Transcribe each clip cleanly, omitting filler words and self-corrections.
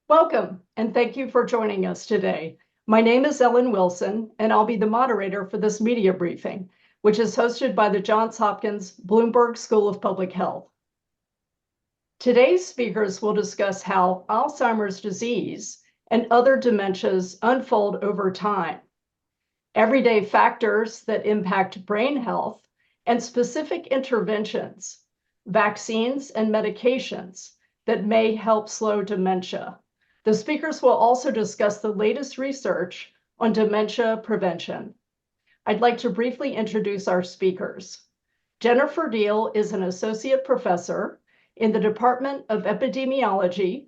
Welcome, and thank you for joining us today. My name is Ellen Wilson, and I'll be the moderator for this media briefing, which is hosted by the Johns Hopkins Bloomberg School of Public Health. Today's speakers will discuss how Alzheimer's disease and other dementias unfold over time, everyday factors that impact brain health, and specific interventions, vaccines, and medications that may help slow dementia. The speakers will also discuss the latest research on dementia prevention. I'd like to briefly introduce our speakers. Jennifer Deal is an associate professor in the Department of Epidemiology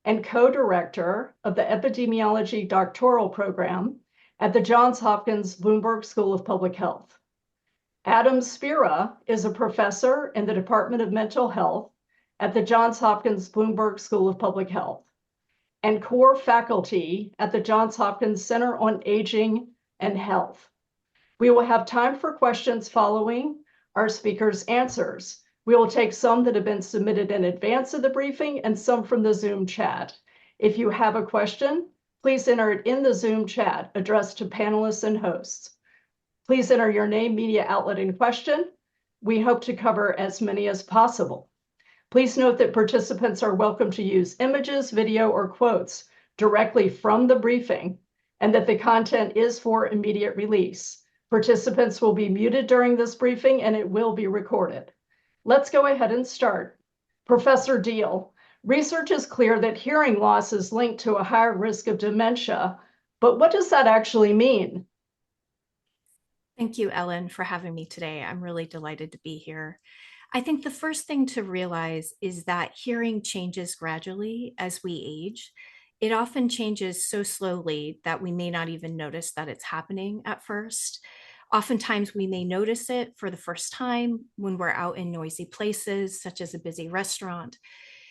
and co-director of the Epidemiology Doctoral Program at the Johns Hopkins Bloomberg School of Public Health. Adam Spira is a professor in the Department of Mental Health at the Johns Hopkins Bloomberg School of Public Health and core faculty at the Johns Hopkins Center on Aging and Health. We will have time for questions following our speakers' answers. We will take some that have been submitted in advance of the briefing and some from the Zoom chat. If you have a question, please enter it in the Zoom chat addressed to panelists and hosts. Please enter your name, media outlet, and question. We hope to cover as many as possible. Please note that participants are welcome to use images, video, or quotes directly from the briefing, and that the content is for immediate release. Participants will be muted during this briefing, and it will be recorded. Let's go ahead and start. Professor Deal, research is clear that hearing loss is linked to a higher risk of dementia, but what does that actually mean? Thank you, Ellen, for having me today. I'm really delighted to be here. I think the first thing to realize is that hearing changes gradually as we age. It often changes so slowly that we may not even notice that it's happening at first. Oftentimes, we may notice it for the first time when we're out in noisy places, such as a busy restaurant.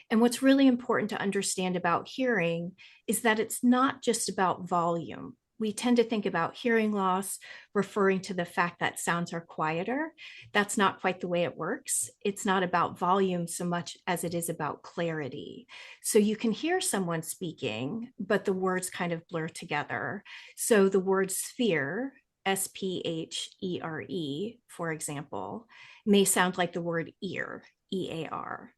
And what's really important to understand about hearing is that it's not just about volume. We tend to think about hearing loss referring to the fact that sounds are quieter. That's not quite the way it works. It's not about volume so much as it is about clarity. So you can hear someone speaking, but the words kind of blur together. So the word sphere, S-P-H-E-R-E, for example, may sound like the word ear, E-A-R.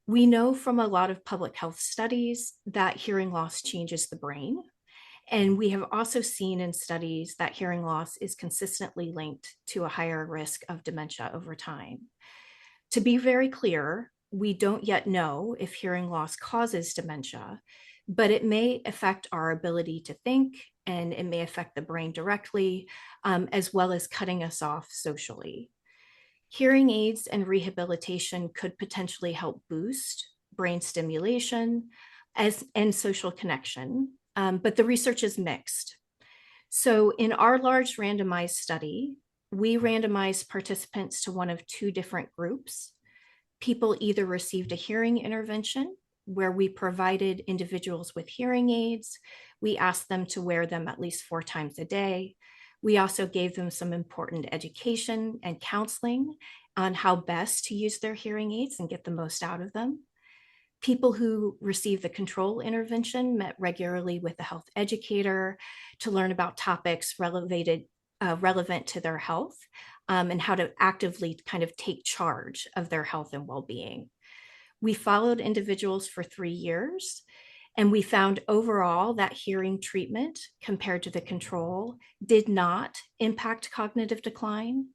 We know from a lot of public health studies that hearing loss changes the brain. And we have also seen in studies that hearing loss is consistently linked to a higher risk of dementia over time. To be very clear, we don't yet know if hearing loss causes dementia, but it may affect our ability to think, and it may affect the brain directly, as well as cutting us off socially. Hearing aids and rehabilitation could potentially help boost brain stimulation and social connection. But the research is mixed. So in our large randomized study, we randomized participants to one of two different groups. People either received a hearing intervention where we provided individuals with hearing aids. We asked them to wear them at least 4 times a day. We also gave them some important education and counseling on how best to use their hearing aids and get the most out of them. People who received the control intervention met regularly with a health educator to learn about topics relevant to their health and how to actively kind of take charge of their health and well-being. We followed individuals for 3 years, and we found overall that hearing treatment compared to the control did not impact cognitive decline.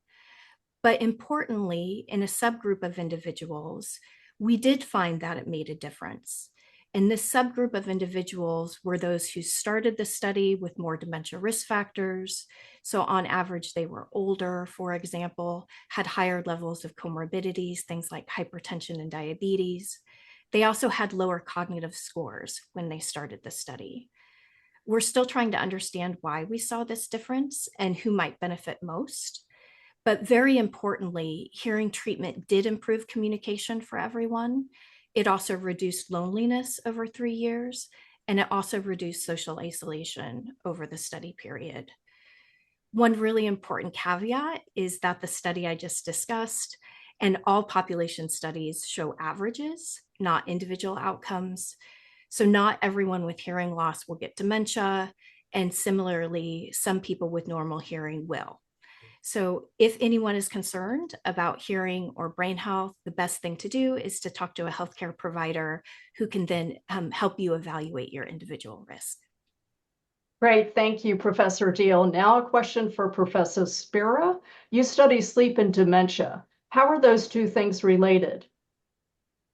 But importantly, in a subgroup of individuals, we did find that it made a difference. And this subgroup of individuals were those who started the study with more dementia risk factors. So on average, they were older, for example, had higher levels of comorbidities, things like hypertension and diabetes. They also had lower cognitive scores when they started the study. We're still trying to understand why we saw this difference and who might benefit most. But very importantly, hearing treatment did improve communication for everyone. It also reduced loneliness over 3 years, and it also reduced social isolation over the study period. One really important caveat is that the study I just discussed and all population studies show averages, not individual outcomes. So not everyone with hearing loss will get dementia, and similarly, some people with normal hearing will. So if anyone is concerned about hearing or brain health, the best thing to do is to talk to a healthcare provider who can then help you evaluate your individual risk. Great, thank you, Professor Deal. Now a question for Professor Spira. You study sleep and dementia. How are those two things related?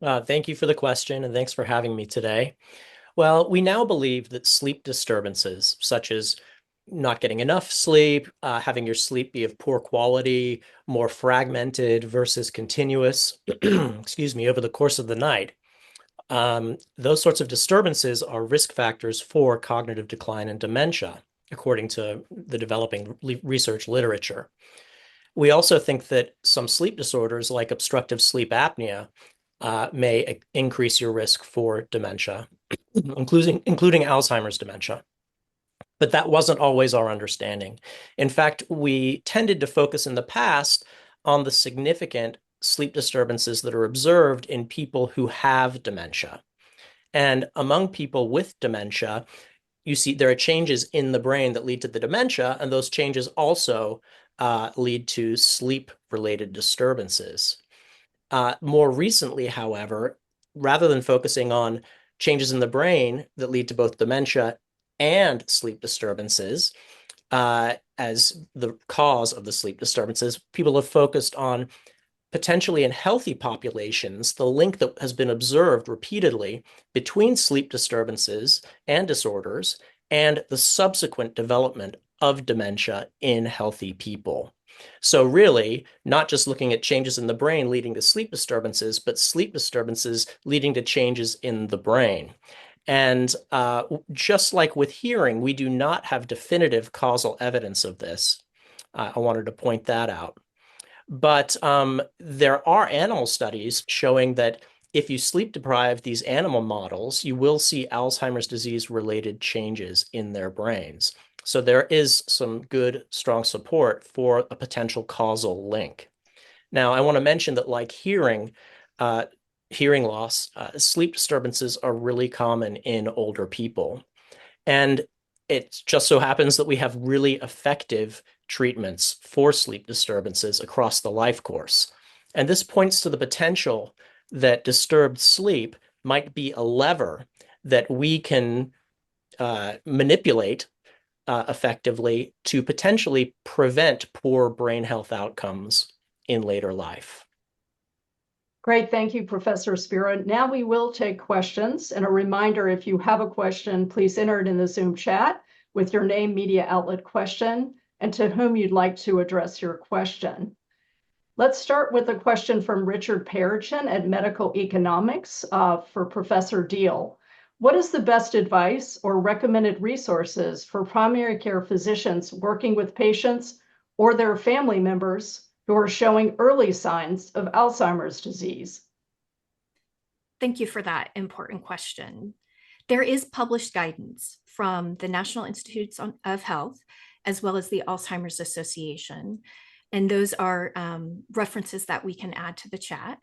Thank you for the question, and thanks for having me today. Well, we now believe that sleep disturbances, such as not getting enough sleep, having your sleep be of poor quality, more fragmented versus continuous, excuse me, over the course of the night, those sorts of disturbances are risk factors for cognitive decline and dementia, according to the developing research literature. We also think that some sleep disorders, like obstructive sleep apnea, may increase your risk for dementia, including Alzheimer's dementia. But that wasn't always our understanding. In fact, we tended to focus in the past on the significant sleep disturbances that are observed in people who have dementia. And among people with dementia, you see there are changes in the brain that lead to the dementia, and those changes also lead to sleep-related disturbances. More recently, however, rather than focusing on changes in the brain that lead to both dementia and sleep disturbances as the cause of the sleep disturbances, people have focused on potentially in healthy populations, the link that has been observed repeatedly between sleep disturbances and disorders and the subsequent development of dementia in healthy people. So really, not just looking at changes in the brain leading to sleep disturbances, but sleep disturbances leading to changes in the brain. And just like with hearing, we do not have definitive causal evidence of this. I wanted to point that out. But there are animal studies showing that if you sleep deprive these animal models, you will see Alzheimer's disease related changes in their brains. So there is some good, strong support for a potential causal link. Now, I want to mention that like hearing loss, sleep disturbances are really common in older people. And it just so happens that we have really effective treatments for sleep disturbances across the life course. And this points to the potential that disturbed sleep might be a lever that we can manipulate effectively to potentially prevent poor brain health outcomes in later life. Great, thank you, Professor Spira. Now we will take questions. And a reminder, if you have a question, please enter it in the Zoom chat with your name, media outlet, question, and to whom you'd like to address your question. Let's start with a question from Richard Perichin at Medical Economics for Professor Deal. What is the best advice or recommended resources for primary care physicians working with patients or their family members who are showing early signs of Alzheimer's disease? Thank you for that important question. There is published guidance from the National Institutes of Health, as well as the Alzheimer's Association. And those are references that we can add to the chat.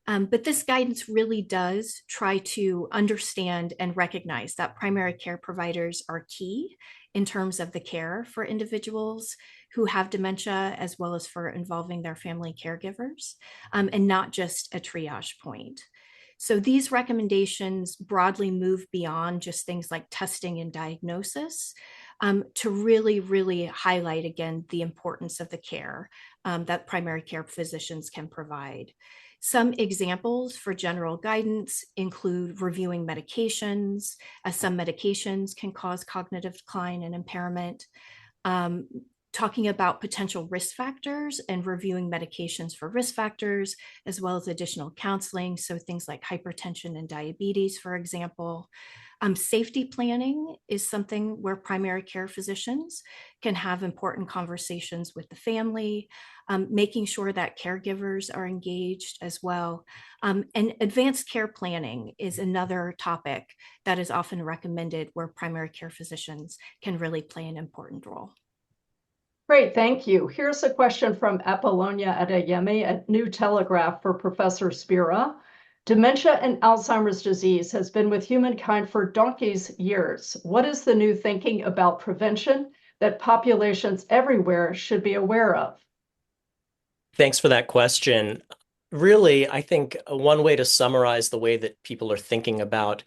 But this guidance really does try to understand and recognize that primary care providers are key in terms of the care for individuals who have dementia, as well as for involving their family caregivers, and not just a triage point. So these recommendations broadly move beyond just things like testing and diagnosis to really, really highlight, again, the importance of the care that primary care physicians can provide. Some examples for general guidance include reviewing medications, as some medications can cause cognitive decline and impairment, talking about potential risk factors and reviewing medications for risk factors, as well as additional counseling. So things like hypertension and diabetes, for example. Safety planning is something where primary care physicians can have important conversations with the family, making sure that caregivers are engaged as well. And advanced care planning is another topic that is often recommended where primary care physicians can really play an important role. Great, thank you. Here's a question from Apollonia Adeyemi at New Telegraph for Professor Spira. Dementia and Alzheimer's disease has been with humankind for donkey's years. What is the new thinking about prevention that populations everywhere should be aware of? Thanks for that question. Really, I think one way to summarize the way that people are thinking about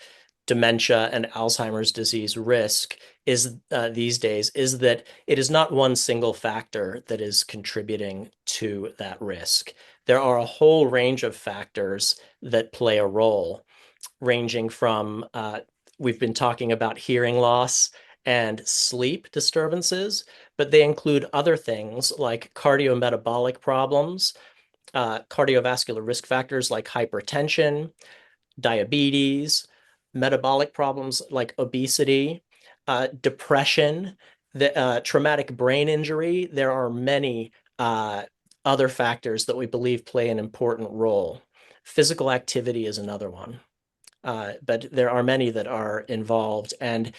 dementia and Alzheimer's disease risk is these days is that it is not one single factor that is contributing to that risk. There are a whole range of factors that play a role, ranging from we've been talking about hearing loss and sleep disturbances, but they include other things like cardiometabolic problems, cardiovascular risk factors like hypertension, diabetes, metabolic problems like obesity, depression, traumatic brain injury. There are many other factors that we believe play an important role. Physical activity is another one. But there are many that are involved, and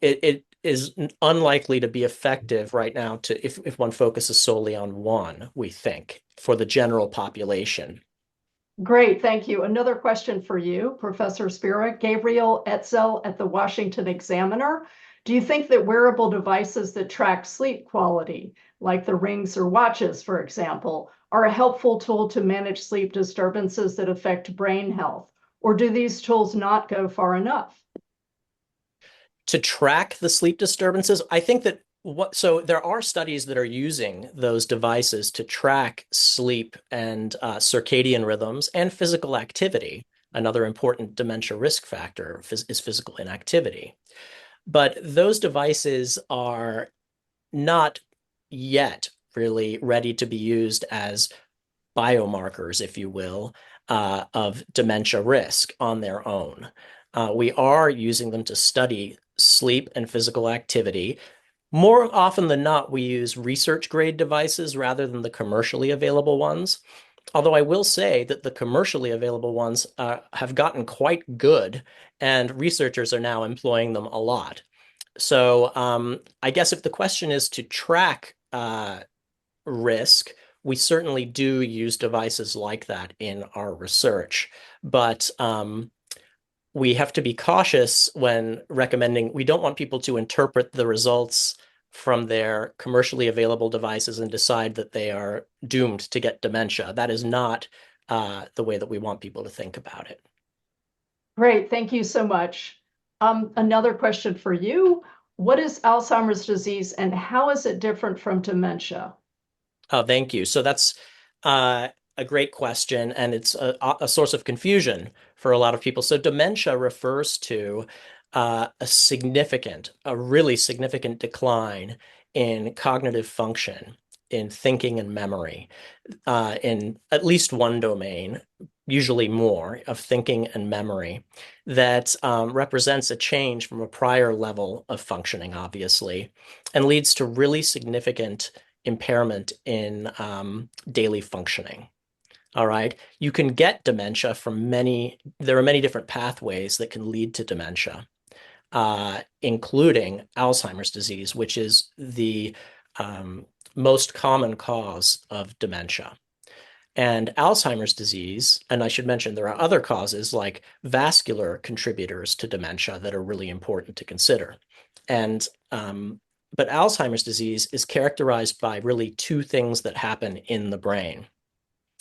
it is unlikely to be effective right now if one focuses solely on one, we think, for the general population. Great, thank you. Another question for you, Professor Spira. Gabriel Etzel at the Washington Examiner. Do you think that wearable devices that track sleep quality, like the rings or watches, for example, are a helpful tool to manage sleep disturbances that affect brain health? Or do these tools not go far enough? To track the sleep disturbances, I think that so there are studies that are using those devices to track sleep and circadian rhythms and physical activity. Another important dementia risk factor is physical inactivity. But those devices are not yet really ready to be used as biomarkers, if you will, of dementia risk on their own. We are using them to study sleep and physical activity. More often than not, we use research grade devices rather than the commercially available ones. Although I will say that the commercially available ones have gotten quite good, and researchers are now employing them a lot. So I guess if the question is to track risk, we certainly do use devices like that in our research. But we have to be cautious when recommending. We don't want people to interpret the results from their commercially available devices and decide that they are doomed to get dementia. That is not the way that we want people to think about it. Great, thank you so much. Another question for you. What is Alzheimer's disease and how is it different from dementia? Oh, thank you. So that's a great question, and it's a source of confusion for a lot of people. So dementia refers to a really significant decline in cognitive function, in thinking and memory, in at least one domain, usually more, of thinking and memory, that represents a change from a prior level of functioning, obviously, and leads to really significant impairment in daily functioning. All right. You can get dementia from there are many different pathways that can lead to dementia, including Alzheimer's disease, which is the most common cause of dementia. And Alzheimer's disease, and I should mention there are other causes like vascular contributors to dementia that are really important to consider. And but Alzheimer's disease is characterized by really two things that happen in the brain.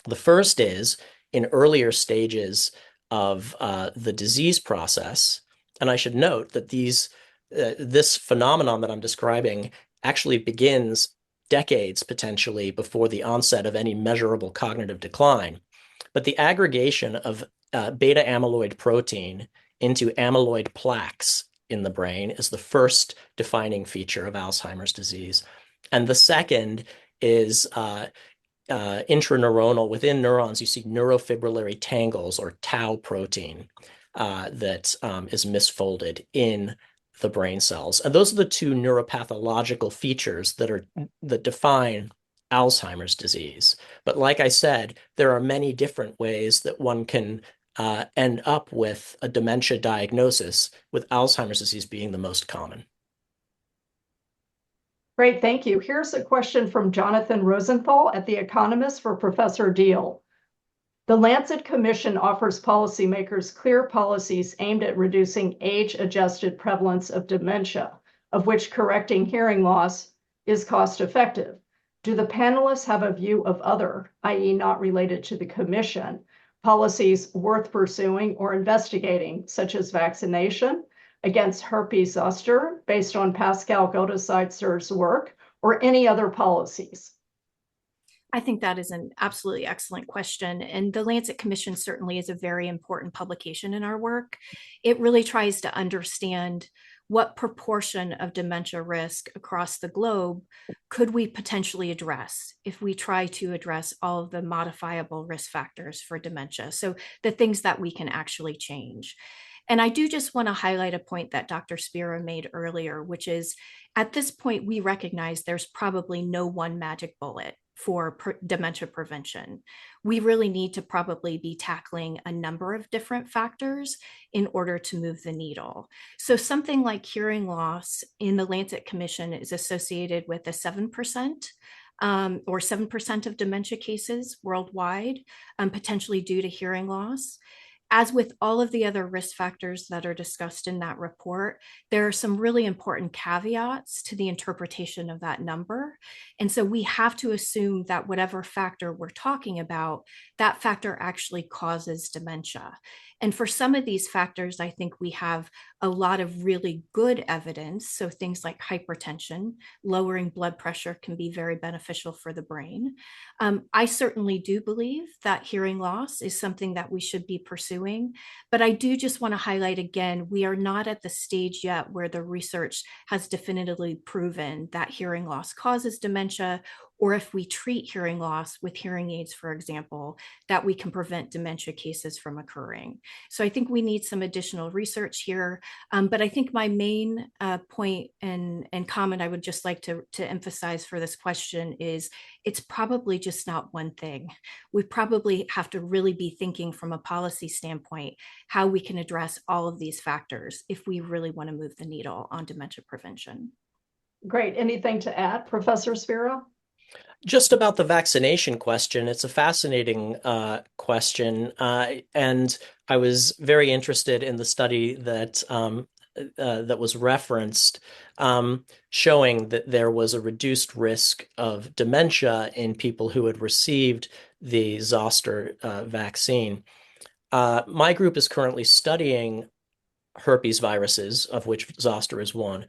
The first is in earlier stages of the disease process, and I should note that this phenomenon that I'm describing actually begins decades potentially before the onset of any measurable cognitive decline. But the aggregation of beta amyloid protein into amyloid plaques in the brain is the first defining feature of Alzheimer's disease. And the second is intraneuronal. Within neurons, you see neurofibrillary tangles or tau protein that is misfolded in the brain cells. And those are the two neuropathological features that define Alzheimer's disease. But like I said, there are many different ways that one can end up with a dementia diagnosis, with Alzheimer's disease being the most common. Great, thank you. Here's a question from Jonathan Rosenthal at The Economist for Professor Deal. The Lancet Commission offers policymakers clear policies aimed at reducing age-adjusted prevalence of dementia, of which correcting hearing loss is cost-effective. Do the panelists have a view of other, i.e. not related to the commission, policies worth pursuing or investigating, such as vaccination against herpes zoster based on Pascal Godesider's work, or any other policies? I think that is an absolutely excellent question. And the Lancet Commission certainly is a very important publication in our work. It really tries to understand what proportion of dementia risk across the globe could we potentially address if we try to address all of the modifiable risk factors for dementia. So the things that we can actually change. And I do just want to highlight a point that Dr. Spira made earlier, which is at this point, we recognize there's probably no one magic bullet for dementia prevention. We really need to probably be tackling a number of different factors in order to move the needle. So something like hearing loss in the Lancet Commission is associated with a 7% or 7% of dementia cases worldwide, potentially due to hearing loss. As with all of the other risk factors that are discussed in that report, there are some really important caveats to the interpretation of that number. And so we have to assume that whatever factor we're talking about, that factor actually causes dementia. And for some of these factors, I think we have a lot of really good evidence. So things like hypertension, lowering blood pressure can be very beneficial for the brain. I certainly do believe that hearing loss is something that we should be pursuing, but I do just want to highlight again, we are not at the stage yet where the research has definitively proven that hearing loss causes dementia, or if we treat hearing loss with hearing aids, for example, that we can prevent dementia cases from occurring. So I think we need some additional research here. But I think my main point and comment I would just like to emphasize for this question is it's probably just not one thing. We probably have to really be thinking from a policy standpoint how we can address all of these factors if we really want to move the needle on dementia prevention. Great. Anything to add, Professor Spira? Just about the vaccination question, it's a fascinating question, and I was very interested in the study that that was referenced, showing that there was a reduced risk of dementia in people who had received the zoster vaccine. My group is currently studying herpes viruses, of which zoster is one,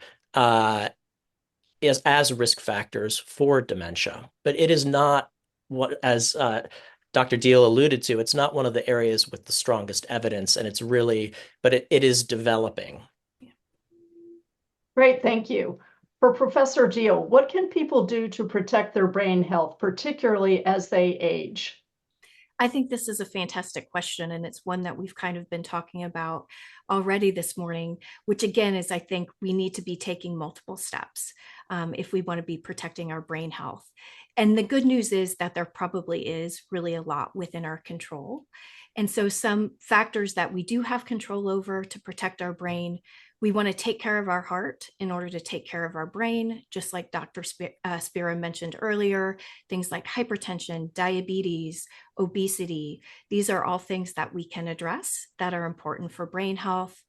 as risk factors for dementia. But it is not what, as Dr. Deal alluded to, it's not one of the areas with the strongest evidence, and it's really, but it is developing. Great, thank you. For Professor Deal, what can people do to protect their brain health, particularly as they age? I think this is a fantastic question, and it's one that we've kind of been talking about already this morning, which again is I think we need to be taking multiple steps if we want to be protecting our brain health. And the good news is that there probably is really a lot within our control. And so some factors that we do have control over to protect our brain, we want to take care of our heart in order to take care of our brain, just like Dr. Spira mentioned earlier, things like hypertension, diabetes, obesity. These are all things that we can address that are important for brain health.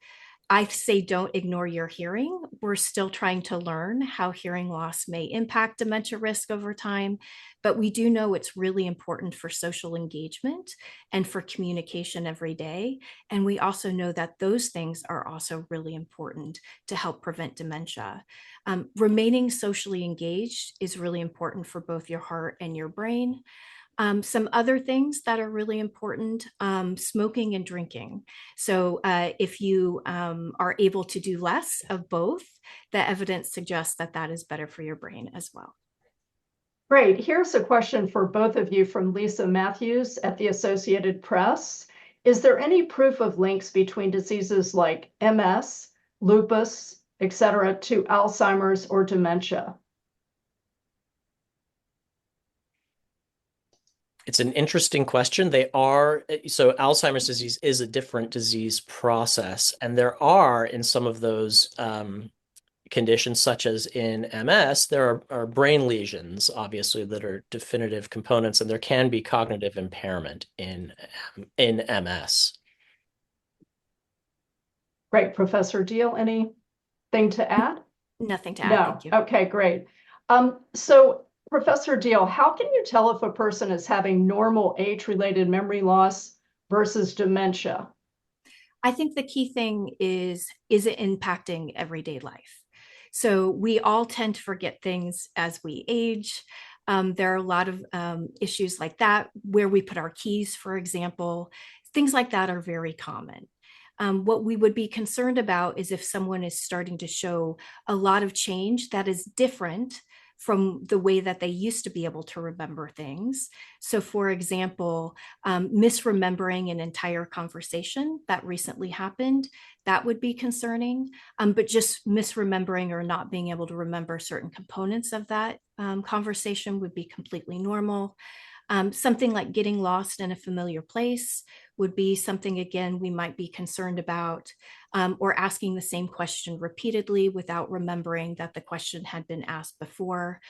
I say don't ignore your hearing. We're still trying to learn how hearing loss may impact dementia risk over time, but we do know it's really important for social engagement and for communication every day. And we also know that those things are also really important to help prevent dementia. Remaining socially engaged is really important for both your heart and your brain. Some other things that are really important, smoking and drinking. So if you are able to do less of both, the evidence suggests that that is better for your brain as well. Great. Here's a question for both of you from Lisa Matthews at the Associated Press. Is there any proof of links between diseases like MS, lupus, et cetera, to Alzheimer's or dementia? It's an interesting question. So Alzheimer's disease is a different disease process, and there are in some of those conditions such as in MS, there are brain lesions, obviously, that are definitive components, and there can be cognitive impairment in MS. Great. Professor Deal, anything to add? Nothing to add. No. Thank you. Okay, great. So Professor Deal, how can you tell if a person is having normal age-related memory loss versus dementia? I think the key thing is it impacting everyday life? So we all tend to forget things as we age. There are a lot of issues like that, where we put our keys, for example. Things like that are very common. What we would be concerned about is if someone is starting to show a lot of change that is different from the way that they used to be able to remember things. So, for example, misremembering an entire conversation that recently happened, that would be concerning. But just misremembering or not being able to remember certain components of that conversation would be completely normal. Something like getting lost in a familiar place would be something, again, we might be concerned about, or asking the same question repeatedly without remembering that the question had been asked before.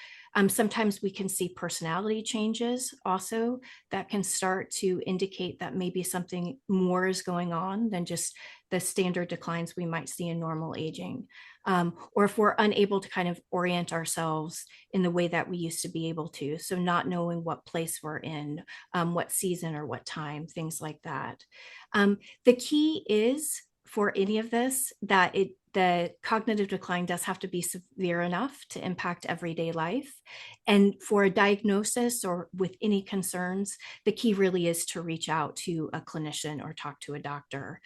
Sometimes we can see personality changes also that can start to indicate that maybe something more is going on than just the standard declines we might see in normal aging. Or if we're unable to kind of orient ourselves in the way that we used to be able to. So not knowing what place we're in, what season or what time, things like that. The key is for any of this that the cognitive decline does have to be severe enough to impact everyday life. And for a diagnosis or with any concerns, the key really is to reach out to a clinician or talk to a doctor.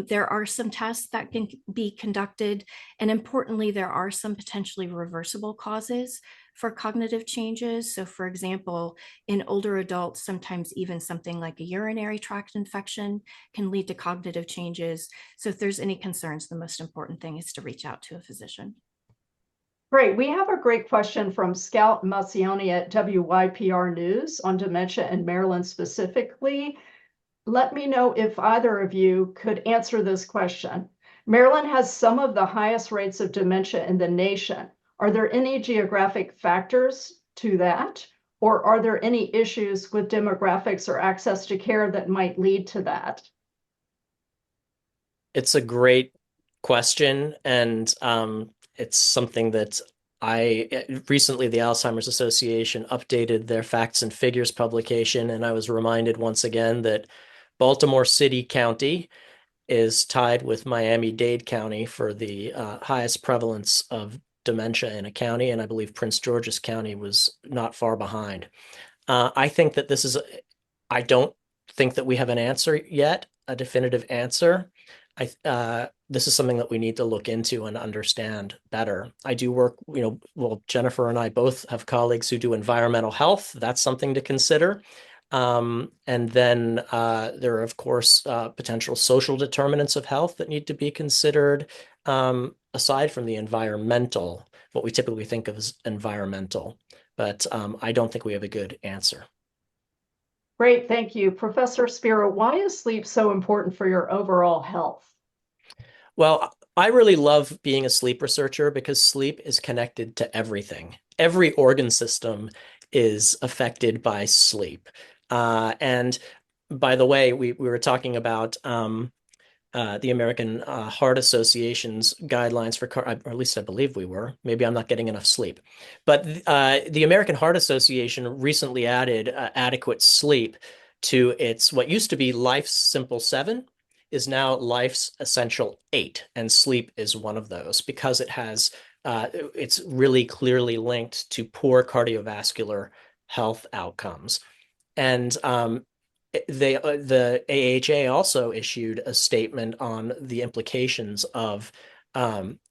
There are some tests that can be conducted, and importantly, there are some potentially reversible causes for cognitive changes. So, for example, in older adults, sometimes even something like a urinary tract infection can lead to cognitive changes. So if there's any concerns, the most important thing is to reach out to a physician. Great. We have a great question from Scout Massioni at WYPR News on dementia in Maryland specifically. Let me know if either of you could answer this question. Maryland has some of the highest rates of dementia in the nation. Are there any geographic factors to that? Or are there any issues with demographics or access to care that might lead to that? It's a great question, and it's something that recently the Alzheimer's Association updated their facts and figures publication, and I was reminded once again that Baltimore City County is tied with Miami-Dade County for the highest prevalence of dementia in a county, and I believe Prince George's County was not far behind. I think that I don't think that we have an answer yet, a definitive answer. This is something that we need to look into and understand better. I do work, well, Jennifer and I both have colleagues who do environmental health. That's something to consider. And then there are, of course, potential social determinants of health that need to be considered, aside from the environmental, what we typically think of as environmental. But I don't think we have a good answer. Great, thank you. Professor Spira, why is sleep so important for your overall health? Well, I really love being a sleep researcher because sleep is connected to everything. Every organ system is affected by sleep. And by the way, we were talking about the American Heart Association's guidelines for, or at least I believe we were. Maybe I'm not getting enough sleep. But the American Heart Association recently added adequate sleep to its what used to be Life's Simple 7 is now Life's Essential 8, and sleep is one of those because it's really clearly linked to poor cardiovascular health outcomes. And the AHA also issued a statement on the implications of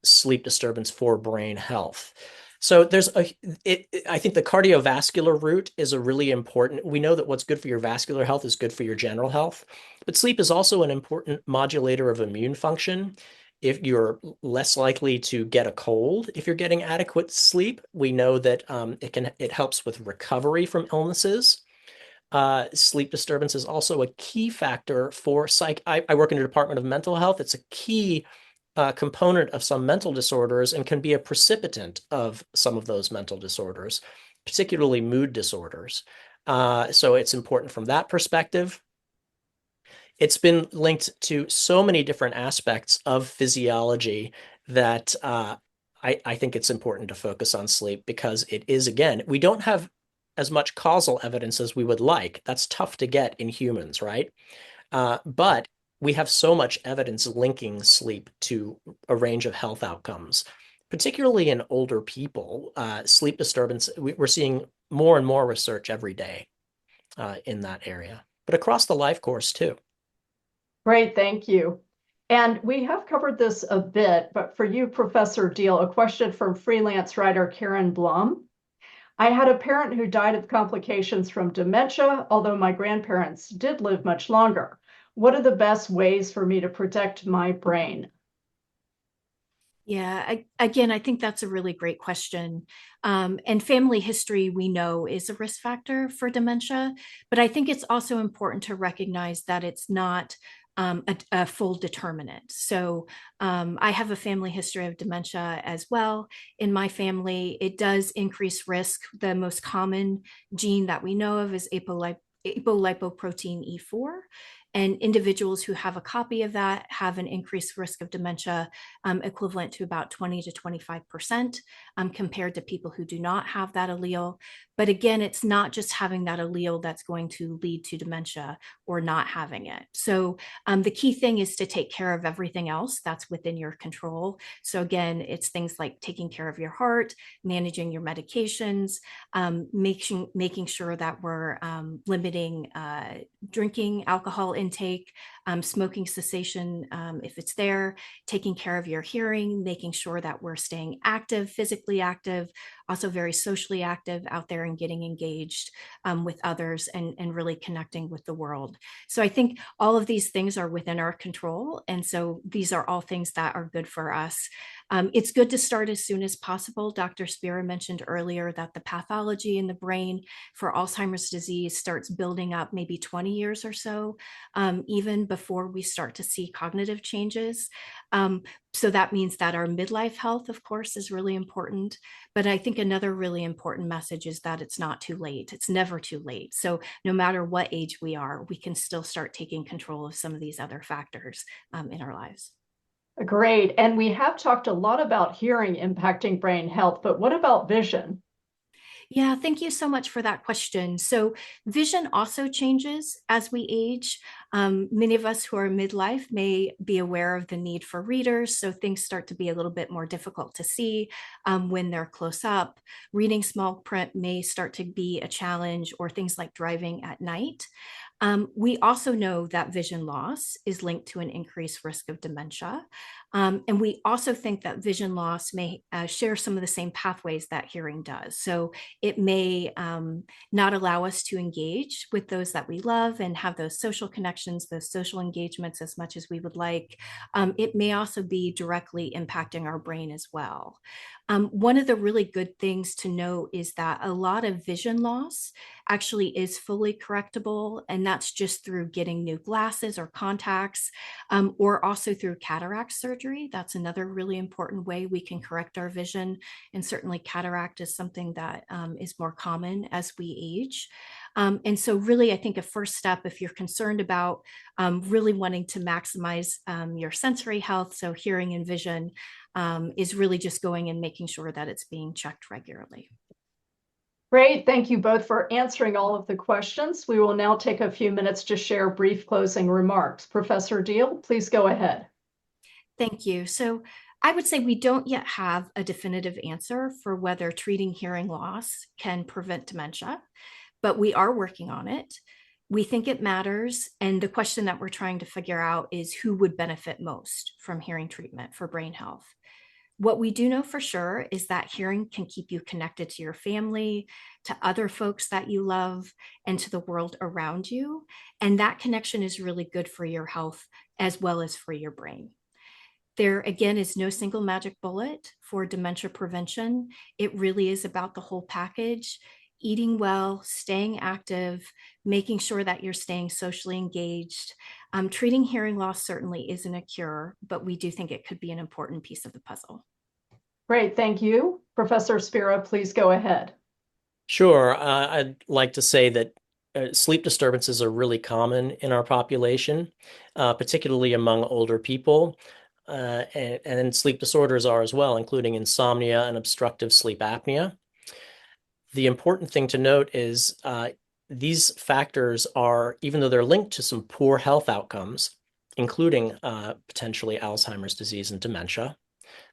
sleep disturbance for brain health. So I think the cardiovascular route is a really important. We know that what's good for your vascular health is good for your general health, but sleep is also an important modulator of immune function. If you're less likely to get a cold if you're getting adequate sleep, we know that it helps with recovery from illnesses. Sleep disturbance is also a key factor for I work in the Department of Mental Health. It's a key component of some mental disorders and can be a precipitant of some of those mental disorders, particularly mood disorders. So it's important from that perspective. It's been linked to so many different aspects of physiology that I think it's important to focus on sleep because it is, again, we don't have as much causal evidence as we would like. That's tough to get in humans, right? But we have so much evidence linking sleep to a range of health outcomes, particularly in older people. Sleep disturbance, we're seeing more and more research every day in that area, but across the life course too. Great, thank you. And we have covered this a bit, but for you, Professor Deal, a question from freelance writer Karen Blum. I had a parent who died of complications from dementia, although my grandparents did live much longer. What are the best ways for me to protect my brain? Yeah, again, I think that's a really great question. And family history, we know, is a risk factor for dementia, but I think it's also important to recognize that it's not a full determinant. So I have a family history of dementia as well. In my family, it does increase risk. The most common gene that we know of is apolipoprotein E4. And individuals who have a copy of that have an increased risk of dementia equivalent to about 20 to 25% compared to people who do not have that allele. But again, it's not just having that allele that's going to lead to dementia or not having it. So the key thing is to take care of everything else that's within your control. So again, it's things like taking care of your heart, managing your medications, making sure that we're limiting drinking alcohol intake, smoking cessation if it's there, taking care of your hearing, making sure that we're staying active, physically active, also very socially active out there and getting engaged with others and really connecting with the world. So I think all of these things are within our control. And so these are all things that are good for us. It's good to start as soon as possible. Dr. Spira mentioned earlier that the pathology in the brain for Alzheimer's disease starts building up maybe 20 years or so, even before we start to see cognitive changes. So that means that our midlife health, of course, is really important. But I think another really important message is that it's not too late. It's never too late. So no matter what age we are, we can still start taking control of some of these other factors in our lives. Great. And we have talked a lot about hearing impacting brain health, but what about vision? Yeah, thank you so much for that question. So vision also changes as we age. Many of us who are midlife may be aware of the need for readers, so things start to be a little bit more difficult to see when they're close up. Reading small print may start to be a challenge, or things like driving at night. We also know that vision loss is linked to an increased risk of dementia. And we also think that vision loss may share some of the same pathways that hearing does. So it may not allow us to engage with those that we love and have those social connections, those social engagements as much as we would like. It may also be directly impacting our brain as well. One of the really good things to note is that a lot of vision loss actually is fully correctable, and that's just through getting new glasses or contacts, or also through cataract surgery. That's another really important way we can correct our vision, and certainly cataract is something that is more common as we age. And so really, I think a first step, if you're concerned about really wanting to maximize your sensory health, so hearing and vision, is really just going and making sure that it's being checked regularly. Great. Thank you both for answering all of the questions. We will now take a few minutes to share brief closing remarks. Professor Deal, please go ahead. Thank you. So I would say we don't yet have a definitive answer for whether treating hearing loss can prevent dementia, but we are working on it. We think it matters. And the question that we're trying to figure out is who would benefit most from hearing treatment for brain health. What we do know for sure is that hearing can keep you connected to your family, to other folks that you love, and to the world around you. And that connection is really good for your health as well as for your brain. There, again, is no single magic bullet for dementia prevention. It really is about the whole package. eating well, staying active, making sure that you're staying socially engaged. Treating hearing loss certainly isn't a cure, but we do think it could be an important piece of the puzzle. Great, thank you. Professor Spira, please go ahead. Sure. I'd like to say that sleep disturbances are really common in our population, particularly among older people. And sleep disorders are as well, including insomnia and obstructive sleep apnea. The important thing to note is these factors are, even though they're linked to some poor health outcomes, including potentially Alzheimer's disease and dementia,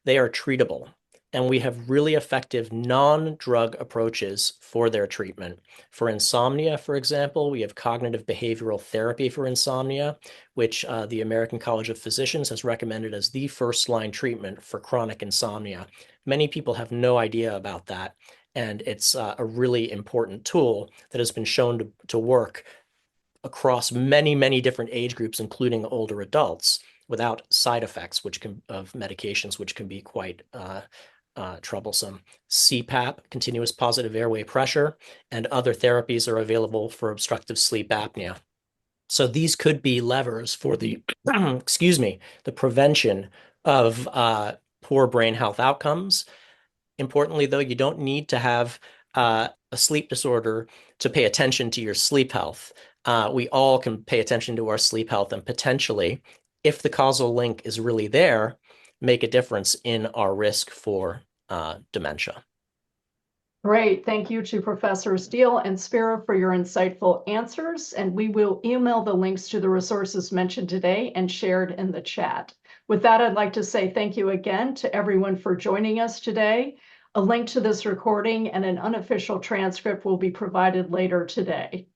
they are treatable. And we have really effective non-drug approaches for their treatment. For insomnia, for example, we have cognitive behavioral therapy for insomnia, which the American College of Physicians has recommended as the first-line treatment for chronic insomnia. Many people have no idea about that, and it's a really important tool that has been shown to work across many, many different age groups, including older adults, without side effects of medications, which can be quite troublesome. CPAP, continuous positive airway pressure, and other therapies are available for obstructive sleep apnea. So these could be levers for the, excuse me, the prevention of poor brain health outcomes. Importantly, though, you don't need to have a sleep disorder to pay attention to your sleep health. We all can pay attention to our sleep health and potentially, if the causal link is really there, make a difference in our risk for dementia. Great. Thank you to Professors Deal and Spira for your insightful answers. And we will email the links to the resources mentioned today and shared in the chat. With that, I'd like to say thank you again to everyone for joining us today. A link to this recording and an unofficial transcript will be provided later today.